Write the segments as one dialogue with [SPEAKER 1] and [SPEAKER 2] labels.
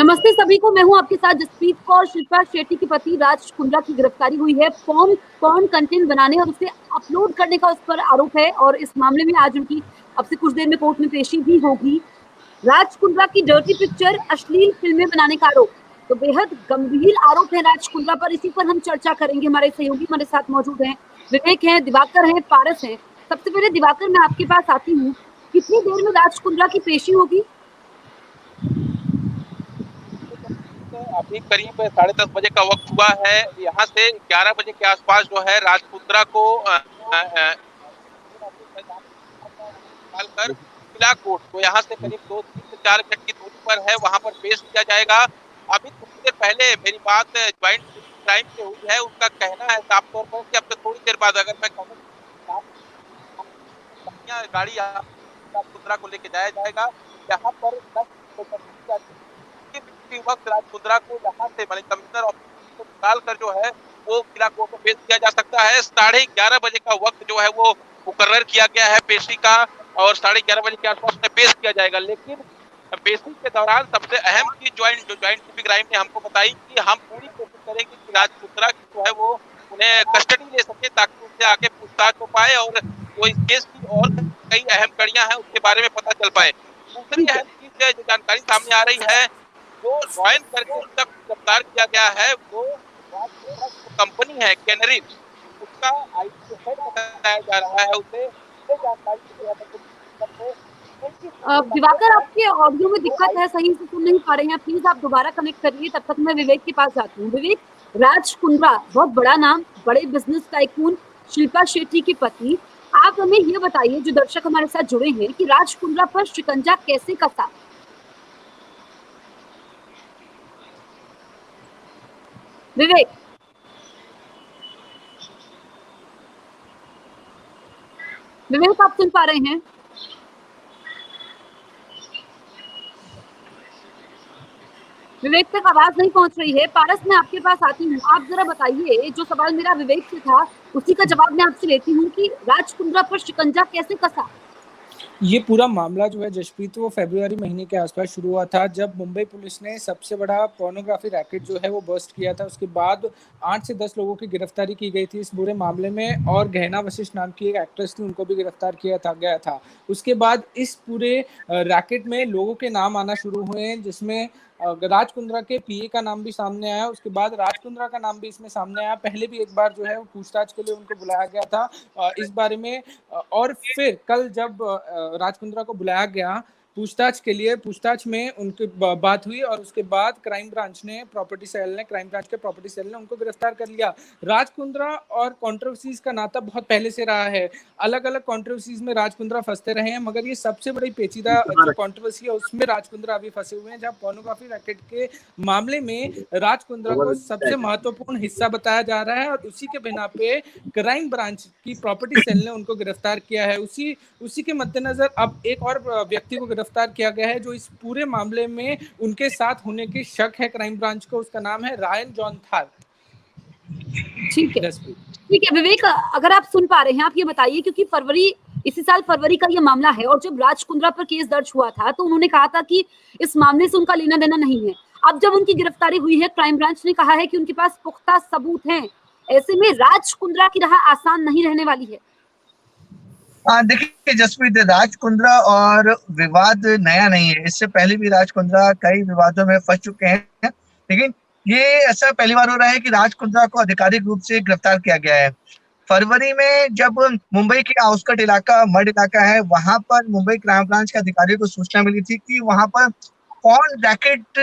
[SPEAKER 1] नमस्ते सभी को, मैं हूं आपके साथ जसप्रीत कौर। शिल्पा शेट्टी के पति राज कुंद्रा की गिरफ्तारी हुई है। पॉर्न कंटेंट बनाने और उसे अपलोड करने का उस पर आरोप है और इस मामले में आज उनकी अब से कुछ देर में कोर्ट में पेशी भी होगी। राज कुंद्रा की डर्टी पिक्चर, अश्लील फिल्में बनाने का आरोप तो बेहद गंभीर आरोप है राज कुंद्रा पर। इसी पर हम चर्चा करेंगे। हमारे सहयोगी हमारे साथ मौजूद हैं, विवेक हैं, दिवाकर हैं, पारस हैं। सबसे पहले दिवाकर, मैं आपके पास आती हूँ, कितनी देर में राज कुंद्रा की पेशी होगी?
[SPEAKER 2] अभी करीब 10:30 बजे का वक्त हुआ है। यहाँ से 11 बजे के आसपास जो है राज कुंद्रा को डालकर किला कोर्ट, तो यहाँ से करीब 2-3 से 4 मिनट की दूरी पर है, वहाँ पर पेश किया जाएगा। अभी थोड़ी देर पहले मेरी बात ज्वाइंट क्राइम से हुई है। उनका कहना है साफ तौर पर कि अब से थोड़ी देर बाद अगर मैं कहूँ गाड़ी राज कुंद्रा को लेके जाया जाएगा, यहाँ पर 10 वक्त राज कुंद्रा को यहाँ से कमिश्नर ऑफिस को निकालकर जो है वो किला कोर्ट में पेश किया जा सकता है। 11:30 बजे का वक्त जो है वो मुकर्रर किया गया है पेशी का और 11:30 बजे के आसपास में पेश किया जाएगा। लेकिन पेशी के दौरान सबसे अहम चीज ज्वाइंट क्राइम ने हमको बताई कि हम पूरी कोशिश करेंगे कि राज कुंद्रा की जो है वो उन्हें कस्टडी ले सके ताकि उनसे आगे पूछताछ हो पाए और जो इस केस की और कई अहम कड़ियां हैं उसके बारे में पता चल पाए। दूसरी अहम चीज है जो जानकारी सामने आ रही है, जो ज्वाइन करके उसका गिरफ्तार किया गया है वो कंपनी है कैनरी, उसका आईटी हेड बताया जा रहा है। उसे
[SPEAKER 1] दिवाकर, आपके ऑडियो में दिक्कत है, सही से सुन नहीं पा रहे हैं, प्लीज आप दोबारा कनेक्ट करिए। तब तक मैं विवेक के पास जाती हूँ। विवेक, राज कुंद्रा बहुत बड़ा नाम, बड़े बिजनेस टाइकून शिल्पा शेट्टी के पति, आप हमें ये बताइए, जो दर्शक हमारे साथ जुड़े हैं, कि राज कुंद्रा पर शिकंजा कैसे कसा? विवेक, विवेक आप सुन पा रहे हैं? विवेक तक आवाज नहीं पहुंच रही है। पारस, मैं आपके पास आती हूँ, आप जरा बताइए, जो सवाल मेरा विवेक से था उसी का जवाब मैं आपसे लेती हूँ कि राज कुंद्रा पर शिकंजा कैसे कसा?
[SPEAKER 3] ये पूरा मामला जो है जसप्रीत, वो फरवरी महीने के आसपास शुरू हुआ था, जब मुंबई पुलिस ने सबसे बड़ा पोर्नोग्राफी रैकेट जो है वो बस्ट किया था। उसके बाद 8 से 10 लोगों की गिरफ्तारी की गई थी इस पूरे मामले में, और गहना वशिष्ठ नाम की एक एक्ट्रेस थी, उनको भी गिरफ्तार किया गया था। उसके बाद इस पूरे रैकेट में लोगों के नाम आना शुरू हुए, जिसमें राज कुंद्रा के पीए का नाम भी सामने आया। उसके बाद राज कुंद्रा का नाम भी इसमें सामने आया। पहले भी एक बार जो है वो पूछताछ के लिए उनको बुलाया गया था इस बारे में, और फिर कल जब राज कुंद्रा को बुलाया गया पूछताछ के लिए, पूछताछ में उनकी बात हुई और उसके बाद क्राइम ब्रांच के प्रॉपर्टी सेल ने उनको गिरफ्तार कर लिया। राज कुंद्रा और कंट्रोवर्सीज का नाता बहुत पहले से रहा है। अलग अलग कंट्रोवर्सीज में राज कुंद्रा फंसते रहे हैं, मगर ये सबसे बड़ी पेचीदा जो कंट्रोवर्सी है उसमें राज कुंद्रा अभी फंसे हुए हैं, जहां पोर्नोग्राफी रैकेट के मामले में राज कुंद्रा को सबसे महत्वपूर्ण हिस्सा बताया जा रहा है और उसी के बिना पे क्राइम ब्रांच की प्रॉपर्टी सेल ने उनको गिरफ्तार किया है। उसी के मद्देनजर अब एक और व्यक्ति को गिरफ्तार किया गया है जो इस पूरे मामले में उनके साथ होने की शक है क्राइम ब्रांच को। उसका नाम है रायन जॉन थार।
[SPEAKER 1] ठीक है विवेक, अगर आप सुन पा रहे हैं, आप ये बताइए, क्योंकि इसी साल फरवरी का ये मामला है और जब राज कुंद्रा पर केस दर्ज हुआ था तो उन्होंने कहा था कि इस मामले से उनका लेना देना नहीं है। अब जब उनकी गिरफ्तारी हुई है, क्राइम ब्रांच ने कहा है कि उनके पास पुख्ता सबूत हैं। ऐसे में राज कुंद्रा की राह आसान नहीं रहने वाली है।
[SPEAKER 4] देखिए जसप्रीत, राज कुंद्रा और विवाद नया नहीं है। इससे पहले भी राज कुंद्रा कई विवादों में फंस चुके हैं, लेकिन ये ऐसा पहली बार हो रहा है कि राज कुंद्रा को आधिकारिक रूप से गिरफ्तार किया गया है। फरवरी में जब मुंबई के आउटस्कर्ट इलाका, मड इलाका है, वहां पर मुंबई क्राइम ब्रांच के अधिकारियों को सूचना मिली थी कि वहां पर पॉर्न रैकेट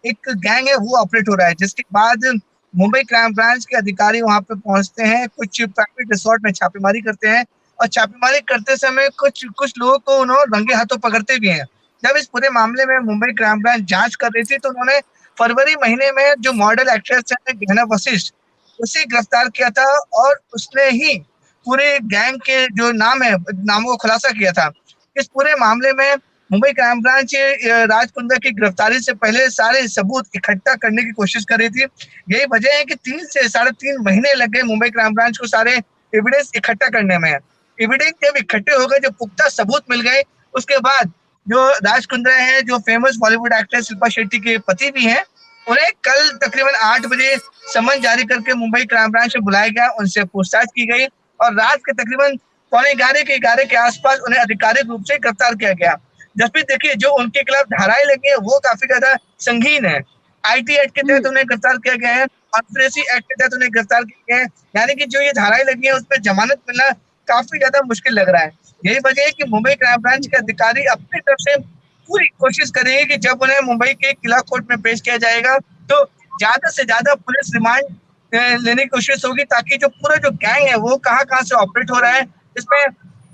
[SPEAKER 4] एक गैंग है वो ऑपरेट हो रहा है। जिसके बाद मुंबई क्राइम ब्रांच के अधिकारी वहां पर पहुंचते हैं, कुछ प्राइवेट रिसोर्ट में छापेमारी करते हैं और छापेमारी करते समय कुछ लोगों को उन्होंने रंगे हाथों पकड़ते भी हैं। जब इस पूरे मामले में मुंबई क्राइम ब्रांच जांच कर रही थी तो उन्होंने फरवरी महीने में जो मॉडल एक्ट्रेस है गहना वशिष्ठ, उसे गिरफ्तार किया था और उसने ही पूरे गैंग के जो नामों को खुलासा किया था। इस पूरे मामले में मुंबई क्राइम ब्रांच राज कुंद्रा की गिरफ्तारी से पहले सारे सबूत इकट्ठा करने की कोशिश कर रही थी। यही वजह है कि 3 से 3.5 महीने लग गए मुंबई क्राइम ब्रांच को सारे एविडेंस इकट्ठा करने में। एविडेंस जब इकट्ठे हो गए, जब पुख्ता सबूत मिल गए, उसके बाद जो राज कुंद्रा है, जो फेमस बॉलीवुड एक्ट्रेस शिल्पा शेट्टी के पति भी हैं, उन्हें कल तकरीबन 8 बजे समन जारी करके मुंबई क्राइम ब्रांच में बुलाया गया, उनसे पूछताछ की गई और रात के तकरीबन 11:15 के आसपास उन्हें आधिकारिक रूप से गिरफ्तार किया गया। जसप्रीत देखिए, जो उनके खिलाफ धाराएं लगी है वो काफी ज्यादा संगीन है। आईटी एक्ट के तहत उन्हें गिरफ्तार किया गया है, कॉन्स्पिरेसी एक्ट के तहत उन्हें गिरफ्तार किया गया है, यानी कि जो ये धाराएं लगी है उसमें जमानत मिलना काफी ज्यादा मुश्किल लग रहा है। यही वजह है कि मुंबई क्राइम ब्रांच के अधिकारी अपनी तरफ से पूरी कोशिश करेंगे कि जब उन्हें मुंबई के किला कोर्ट में पेश किया जाएगा तो ज्यादा से ज्यादा पुलिस रिमांड लेने की कोशिश होगी, ताकि जो पूरा जो गैंग है वो कहाँ से ऑपरेट हो रहा है, इसमें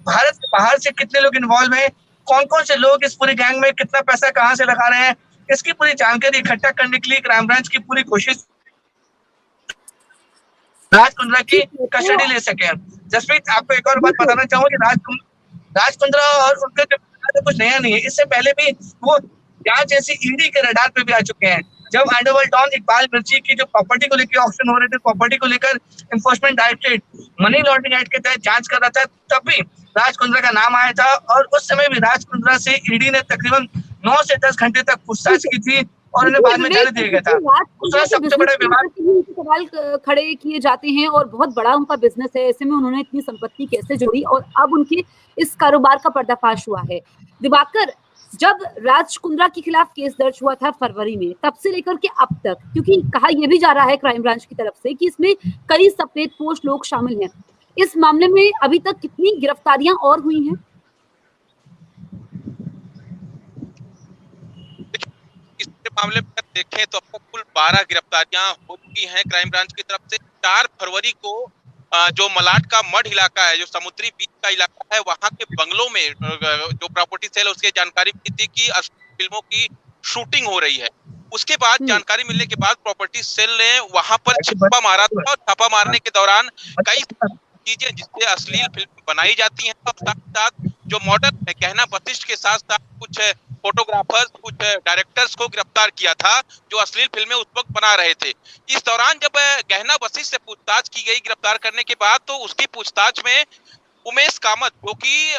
[SPEAKER 4] भारत के बाहर से कितने लोग इन्वॉल्व हैं, कौन कौन से लोग इस पूरी गैंग में कितना पैसा कहाँ से लगा रहे हैं, इसकी पूरी जानकारी इकट्ठा करने के लिए क्राइम ब्रांच की पूरी कोशिश राज कुंद्रा की कस्टडी ले सके। जसप्रीत, आपको एक और बात बताना चाहूंगा कि राज कुंद्रा और उनका जो कुछ नया नहीं है, इससे पहले भी वो जांच ऐसी ईडी के रडार पे भी आ चुके हैं। जब अंडरवर्ल्ड डॉन इकबाल मिर्ची की जो प्रॉपर्टी को लेकर ऑक्शन हो रहे थे, प्रॉपर्टी को लेकर enforcement directorate money laundering act के तहत जांच कर रहा था, तब भी राज कुंद्रा का नाम आया था और उस समय भी राज कुंद्रा से ईडी ने तकरीबन 9 से 10 घंटे तक पूछताछ की थी और उन्हें बाद में जाने दिया गया था। दूसरा सबसे बड़ा विवाद
[SPEAKER 1] सवाल खड़े किए जाते हैं और बहुत बड़ा उनका बिजनेस है, ऐसे में उन्होंने इतनी संपत्ति कैसे जोड़ी और अब उनके इस कारोबार का पर्दाफाश हुआ है। दिवाकर, जब राज कुंद्रा के खिलाफ केस दर्ज हुआ था फरवरी में, तब से लेकर के अब तक, क्योंकि कहा यह भी जा रहा है क्राइम ब्रांच की तरफ से कि इसमें कई सफेद पोश लोग शामिल हैं, इस मामले में अभी तक कितनी गिरफ्तारियां और हुई हैं?
[SPEAKER 2] इस मामले में देखें तो अब तक कुल 12 गिरफ्तारियां हो चुकी हैं क्राइम ब्रांच की तरफ से। 4 फरवरी को जो मलाड का मड इलाका है, जो समुद्री बीच का इलाका है, वहां के बंगलों में जो प्रॉपर्टी सेल उसकी जानकारी मिली थी कि फिल्मों की शूटिंग हो रही है। उसके बाद जानकारी मिलने के बाद प्रॉपर्टी सेल ने वहां पर छापा मारा था और छापा मारने के दौरान कई चीजें जिससे अश्लील फिल्म बनाई जाती हैं और साथ साथ जो मॉडल है गहना वशिष्ठ के साथ साथ कुछ फोटोग्राफर्स, कुछ डायरेक्टर्स को गिरफ्तार किया था जो अश्लील फिल्में उस वक्त बना रहे थे। इस दौरान जब गहना वशिष्ठ से पूछताछ की गई गिरफ्तार करने के बाद, तो उसकी पूछताछ में उमेश कामत, जो कि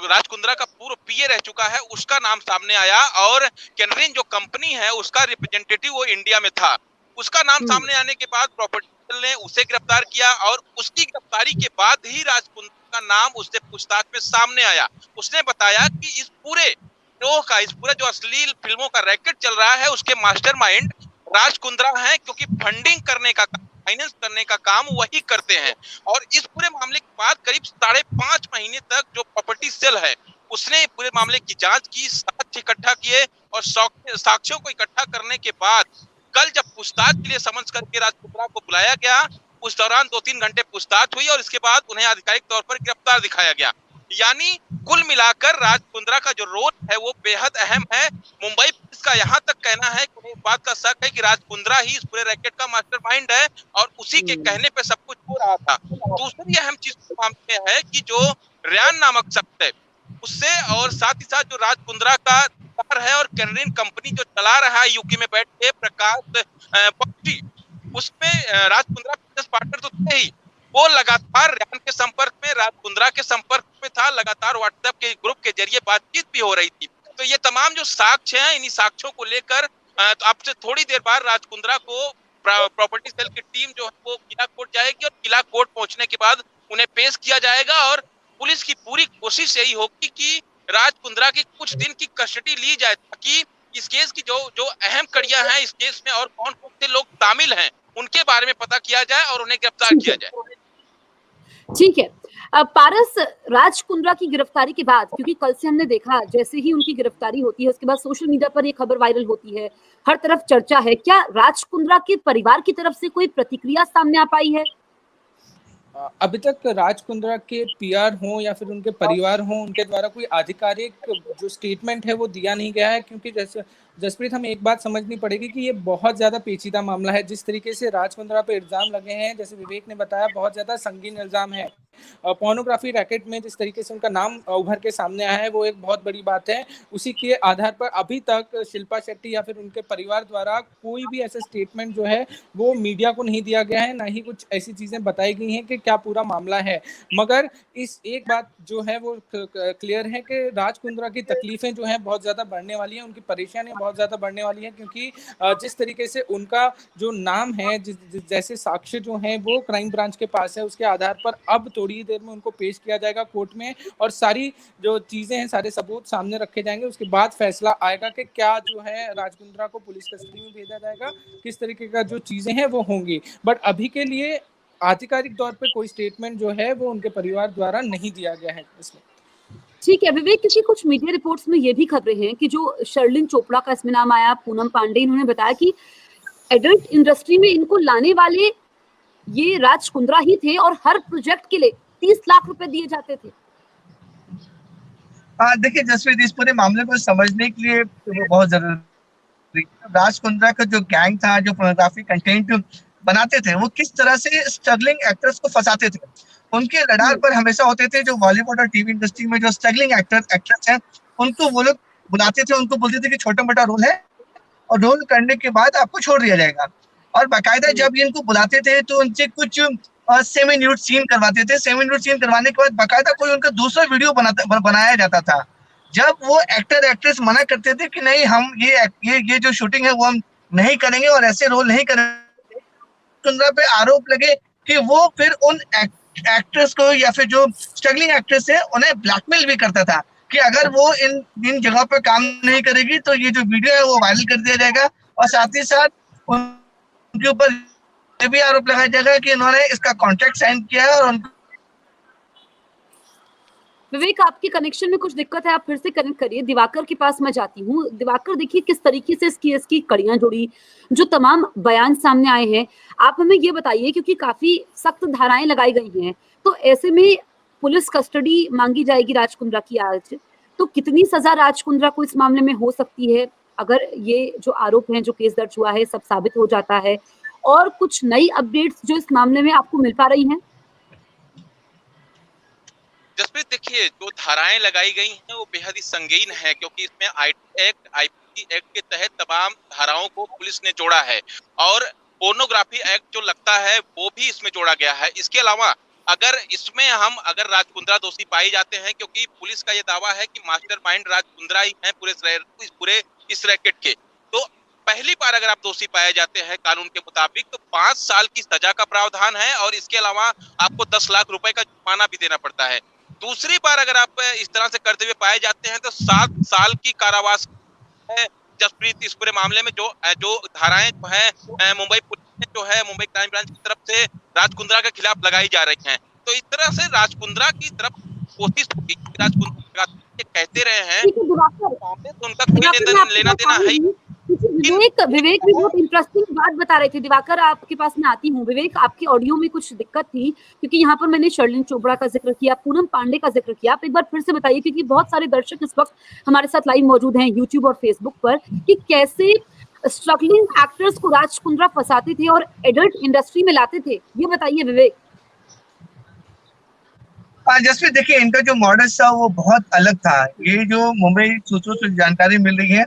[SPEAKER 2] राज कुंद्रा का पूर्व पीए रह चुका है, उसका नाम सामने आया और केनरिन जो कंपनी है उसका रिप्रेजेंटेटिव वो इंडिया में था। उसका नाम सामने आने के बाद प्रॉपर्टी ने उसे गिरफ्तार किया और उसकी गिरफ्तारी के बाद ही राज कुंद्रा का नाम उससे पूछताछ में सामने आया। उसने बताया कि इस पूरे जो अश्लील फिल्मों का रैकेट चल रहा है उसके मास्टरमाइंड राज कुंद्रा हैं, क्योंकि फंडिंग करने का, फाइनेंस करने का काम वही करते हैं। और इस पूरे मामले के बाद करीब 5.5 महीने तक जो प्रॉपर्टी सेल है उसने पूरे मामले की जांच की, साक्ष्य इकट्ठा किए और साक्ष्यों को इकट्ठा करने के बाद कल जब पूछताछ के लिए समझ करके राज कुंद्रा को बुलाया गया, उस दौरान 2-3 घंटे पूछताछ हुई और इसके बाद उन्हें आधिकारिक तौर पर गिरफ्तार दिखाया गया। यानी कुल मिलाकर राज कुंद्रा का जो रोल है वो बेहद अहम है। मुंबई पुलिस का यहाँ तक कहना है कि इस बात का शक है कि राज कुंद्रा ही इस पूरे रैकेट का मास्टरमाइंड है और उसी के कहने पे सब कुछ हो रहा था। दूसरी अहम चीज मामले है कि जो रेयान नामक शख्स है उससे और साथ ही साथ जो राज कुंद्रा का है और केनरिन कंपनी जो चला रहा है यूके में बैठ के प्रकाश पक्षी, उसमें राज कुंद्रा बिजनेस पार्टनर तो थे ही, वो लगातार रेयान के संपर्क में, राज कुंद्रा के संपर्क में था, लगातार व्हाट्सएप के ग्रुप के जरिए बातचीत भी हो रही थी। तो ये तमाम जो साक्ष्य हैं, इन्हीं साक्ष्यों को लेकर तो अब से थोड़ी देर बाद राज कुंद्रा को प्रॉपर्टी सेल की टीम जो है वो किला कोर्ट जाएगी और किला कोर्ट पहुंचने के बाद उन्हें पेश किया जाएगा और पुलिस की पूरी कोशिश यही होगी कि राज कुंद्रा की कुछ दिन की कस्टडी ली जाए, ताकि इस केस की जो अहम कड़ियां हैं इस केस में और कौन कौन से लोग शामिल हैं उनके बारे में पता किया जाए और उन्हें गिरफ्तार किया जाए।
[SPEAKER 1] ठीक है। पारस, राज कुंद्रा की गिरफ्तारी के बाद, क्योंकि कल से हमने देखा जैसे ही उनकी गिरफ्तारी होती है उसके बाद सोशल मीडिया पर ये खबर वायरल होती है, हर तरफ चर्चा है, क्या राज कुंद्रा के परिवार की तरफ से कोई प्रतिक्रिया सामने आ पाई है?
[SPEAKER 3] अभी तक राज कुंद्रा के पीआर हो या फिर उनके परिवार हो, उनके द्वारा कोई आधिकारिक जो स्टेटमेंट है वो दिया नहीं गया है, क्योंकि जैसे जसप्रीत हमें एक बात समझनी पड़ेगी कि ये बहुत ज्यादा पेचीदा मामला है। जिस तरीके से राज कुंद्रा पे इल्जाम लगे हैं, जैसे विवेक ने बताया, बहुत ज्यादा संगीन इल्जाम है। पोर्नोग्राफी रैकेट में जिस तरीके से उनका नाम उभर के सामने आया है वो एक बहुत बड़ी बात है। उसी के आधार पर अभी तक शिल्पा शेट्टी या फिर उनके परिवार द्वारा कोई भी ऐसा स्टेटमेंट जो है वो मीडिया को नहीं दिया गया है, ना ही कुछ ऐसी चीजें बताई गई हैं कि क्या पूरा मामला है। मगर इस एक बात जो है वो क्लियर है कि राज कुंद्रा की तकलीफें जो हैं बहुत ज्यादा बढ़ने वाली हैं, उनकी परेशानियां बहुत ज्यादा बढ़ने वाली हैं, क्योंकि जिस तरीके से उनका जो नाम है, जैसे साक्ष्य जो हैं वो क्राइम ब्रांच के पास है, उसके आधार पर अब थोड़ी देर में उनको पेश किया जाएगा कोर्ट में और सारी जो चीजें हैं, सारे सबूत सामने रखे जाएंगे। उसके बाद फैसला आएगा कि क्या जो है राज कुंद्रा को पुलिस कस्टडी में भेजा जाएगा, किस तरीके का जो चीजें हैं वो होंगी। बट अभी के लिए आधिकारिक तौर पे कोई स्टेटमेंट जो है वो उनके परिवार द्वारा नहीं दिया गया है इसमें।
[SPEAKER 1] ठीक है विवेक, क्योंकि कुछ मीडिया रिपोर्ट्स में ये भी खबरें हैं कि जो शर्लिन चोपड़ा का इसमें नाम आया, पूनम पांडे, इन्होंने बताया कि एडल्ट इंडस्ट्री में इनको लाने वाले ये राज कुंद्रा ही थे और हर प्रोजेक्ट के लिए 30 लाख रुपए दिए जाते थे।
[SPEAKER 4] देखिए जसप्रीत, इस पूरे मामले को समझने के लिए वो बहुत जरूरी, राज कुंद्रा का जो गैंग था, जो पोर्नोग्राफी कंटेंट बनाते थे, वो किस तरह से स्ट्रगलिंग एक्टर्स को फंसाते थे। उनके रडार पर हमेशा होते थे जो बॉलीवुड और टीवी इंडस्ट्री में जो स्ट्रगलिंग एक्टर्स हैं, उनको वो लोग बुलाते थे, उनको बोलते थे कि छोटा मोटा रोल है और रोल करने के बाद आपको छोड़ दिया जाएगा। और बाकायदा जब इनको बुलाते थे तो उनसे कुछ सेमी न्यूड सीन करवाते थे। सेमी न्यूड सीन करवाने के बाद बाकायदा कोई उनका दूसरा वीडियो बनाया जाता था। जब वो एक्टर एक्ट्रेस मना करते थे कि नहीं, हम ये जो शूटिंग है वो हम नहीं करेंगे और ऐसे रोल नहीं करेंगे, कुंद्रा पे आरोप लगे कि वो फिर उन एक्ट्रेस को या फिर जो स्ट्रगलिंग एक्ट्रेस है उन्हें ब्लैकमेल भी करता था कि अगर वो इन जगह पे काम नहीं करेगी तो ये जो वीडियो है वो वायरल कर दिया जाएगा और साथ ही साथ उनके ऊपर ये भी आरोप लगाया जाएगा कि इन्होंने इसका कॉन्ट्रैक्ट साइन किया है। और
[SPEAKER 1] विवेक, आपके कनेक्शन में कुछ दिक्कत है, आप फिर से कनेक्ट करिए। दिवाकर के पास मैं जाती हूँ। दिवाकर, देखिए किस तरीके से इसकी कड़ियां जुड़ी, जो तमाम बयान सामने आए हैं, आप हमें ये बताइए, क्योंकि काफी सख्त धाराएं लगाई गई हैं, तो ऐसे में पुलिस कस्टडी मांगी जाएगी राज कुंद्रा की आज, तो कितनी सजा राज कुंद्रा को इस मामले में हो सकती है अगर ये जो आरोप हैं, जो केस दर्ज हुआ है, सब साबित हो जाता है? और कुछ नई अपडेट्स जो इस मामले में आपको मिल पा रही हैं?
[SPEAKER 2] जसप्रीत, देखिए जो धाराएं लगाई गई हैं वो बेहद ही संगीन है, क्योंकि इसमें आईपीसी एक्ट के तहत तमाम धाराओं को पुलिस ने जोड़ा है और पोर्नोग्राफी एक्ट जो लगता है वो भी इसमें जोड़ा गया है। इसके अलावा अगर राज कुंद्रा दोषी पाए जाते हैं, क्योंकि पुलिस का ये दावा है कि मास्टरमाइंड राज कुंद्रा ही है पूरे इस रैकेट के, तो पहली बार अगर आप दोषी पाए जाते हैं कानून के मुताबिक तो 5 साल की सजा का प्रावधान है और इसके अलावा आपको 10 लाख रुपए का जुर्माना भी देना पड़ता है। दूसरी बार अगर आप इस तरह से करते हुए पाए जाते हैं तो 7 साल की कारावास है। जसप्रीत, इस पूरे मामले में जो धाराएं जो है मुंबई पुलिस ने जो है मुंबई क्राइम ब्रांच की तरफ से राज कुंद्रा के खिलाफ लगाई जा रही हैं, तो इस तरह से राज कुंद्रा की तरफ कोशिश होगी। राज कुंद्रा कहते रहे हैं तो उनका कोई लेना देना है।
[SPEAKER 1] विवेक भी बहुत इंटरेस्टिंग बात बता रहे थे। दिवाकर, आपके पास मैं आती हूँ। विवेक, आपकी ऑडियो में कुछ दिक्कत थी, क्योंकि यहाँ पर मैंने शर्लिन चोपड़ा का जिक्र किया, पूनम पांडे का जिक्र किया। आप एक बार फिर से बताइए, क्योंकि बहुत सारे दर्शक इस वक्त हमारे साथ लाइव मौजूद हैं यूट्यूब और फेसबुक पर, कि कैसे स्ट्रगलिंग एक्टर्स को राज कुंद्रा फंसाते थे और एडल्ट इंडस्ट्री में लाते थे, ये बताइए विवेक।
[SPEAKER 4] जसप्रीत, देखिए इनका जो मॉडल था वो बहुत अलग था। ये जो मुंबई सूत्रों से जानकारी मिल रही है,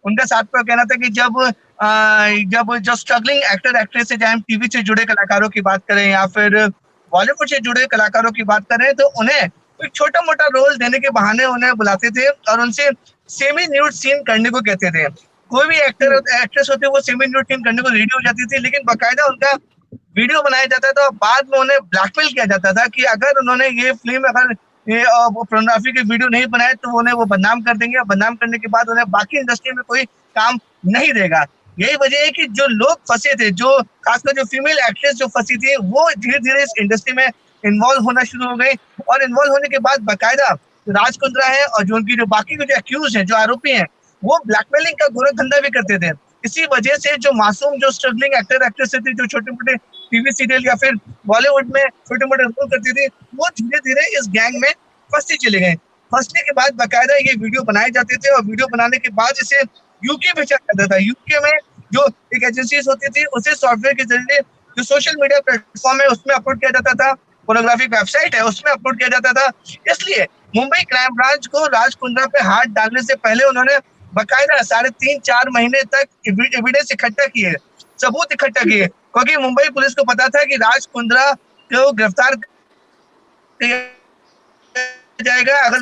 [SPEAKER 4] उनका साथ पर कहना था कि जब जो स्ट्रगलिंग एक्टर एक्ट्रेस है, चाहे हम टीवी से जुड़े कलाकारों की बात करें या फिर बॉलीवुड से जुड़े कलाकारों की बात करें, तो उन्हें एक छोटा मोटा रोल देने के बहाने उन्हें बुलाते थे और उनसे सेमी न्यूड सीन करने को कहते थे। कोई भी एक्टर एक्ट्रेस होते वो सेमी न्यूड सीन करने को रेडी हो जाती थी, लेकिन बाकायदा उनका वीडियो बनाया जाता था और बाद में उन्हें ब्लैकमेल किया जाता था कि अगर उन्होंने ये फिल्म वो पोर्नोग्राफी की वीडियो नहीं बनाए तो उन्हें वो बदनाम कर देंगे, और बदनाम करने के बाद उन्हें बाकी इंडस्ट्री में कोई काम नहीं देगा। यही वजह है कि जो लोग फंसे थे, जो खासकर जो फीमेल एक्ट्रेस जो फंसी थी, वो धीरे धीरे इस इंडस्ट्री में इन्वॉल्व होना शुरू हो गई और इन्वॉल्व होने के बाद बाकायदा राज कुंद्रा है और जो उनकी जो बाकी जो एक्यूज हैं, जो आरोपी हैं, वो ब्लैकमेलिंग का गोरख धंधा भी करते थे। इसी वजह से जो मासूम जो स्ट्रगलिंग एक्टर एक्ट्रेस थे, जो छोटे मोटे टीवी सीरियल या फिर बॉलीवुड में छोटे मोटे रोल करती थी, वो धीरे धीरे इस गैंग में फंसते चले गए। फंसने के बाद बाकायदा ये वीडियो बनाए जाते थे और वीडियो बनाने के बाद इसे यूके भेजा जाता था। यूके में जो एक एजेंसीज होती थी, उसे सॉफ्टवेयर के जरिए जो सोशल मीडिया प्लेटफॉर्म है उसमें अपलोड किया जाता था। पोर्नोग्राफी वेबसाइट है उसमें अपलोड किया जाता था। इसलिए मुंबई क्राइम ब्रांच को राज कुंद्रा पे हाथ डालने से पहले उन्होंने बकायदा 3.5-4 महीने तक एविडेंस इकट्ठा किए, सबूत इकट्ठा किए, क्योंकि मुंबई पुलिस को पता था कि राज कुंद्रा को गिरफ्तार किया जाएगा अगर।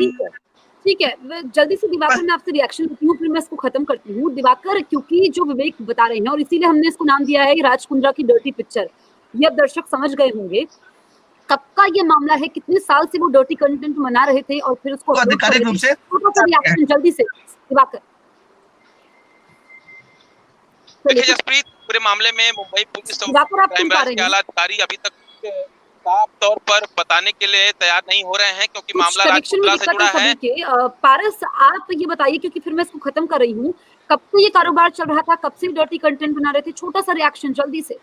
[SPEAKER 1] ठीक है, जल्दी से दिवाकर मैं आपसे रिएक्शन लेती हूँ, फिर मैं इसको खत्म करती हूँ। दिवाकर, क्योंकि जो विवेक बता रहे हैं और इसीलिए हमने इसको नाम दिया है राज कुंद्रा की डर्टी पिक्चर, ये अब दर्शक समझ गए होंगे कब का ये मामला है, कितने साल से वो डर्टी कंटेंट बना रहे थे और फिर उसको
[SPEAKER 4] आधिकारिक रूप से
[SPEAKER 1] रिएक्शन जल्दी से दिवाकर।
[SPEAKER 2] देखिए जसप्रीत, पूरे मामले में मुंबई पुलिस और क्राइम ब्रांच के आला अधिकारी अभी तक साफ तौर पर बताने के लिए तैयार नहीं हो रहे हैं, क्योंकि मामला राज कुंद्रा से जुड़ा है।
[SPEAKER 1] पारस, आप ये बताइए, क्योंकि फिर मैं इसको खत्म कर रही हूँ, कब से ये कारोबार चल रहा था, कब से डर्टी कंटेंट बना रहे थे? छोटा सा रिएक्शन जल्दी से।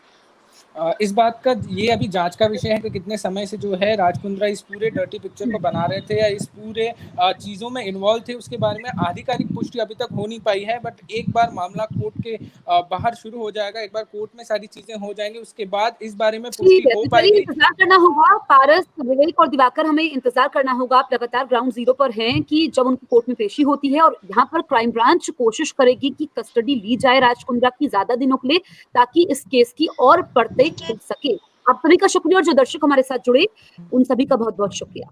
[SPEAKER 3] इस बात का ये अभी जांच का विषय है कि कितने समय से जो है राज कुंद्रा इस पूरे डर्टी पिक्चर को बना रहे थे या इस पूरे चीज़ों में इन्वॉल्व थे, उसके बारे में आधिकारिक पुष्टि अभी तक हो नहीं पाई है। बट एक बार मामला कोर्ट के बाहर शुरू हो जाएगा, एक बार कोर्ट में सारी चीजें हो जाएंगी, उसके बाद इस बारे में पुष्टि हो पाएगी।
[SPEAKER 1] इंतजार करना होगा पारस, विवेक और दिवाकर, हमें इंतजार करना होगा। आप लगातार ग्राउंड जीरो पर हैं कि जब उनकी कोर्ट में पेशी होती है और यहाँ पर क्राइम ब्रांच कोशिश करेगी कि कस्टडी ली जाए राज कुंद्रा की ज्यादा दिनों के लिए, ताकि इस केस की और परतें खुल सके। आप सभी का शुक्रिया और जो दर्शक हमारे साथ जुड़े उन सभी का बहुत बहुत शुक्रिया।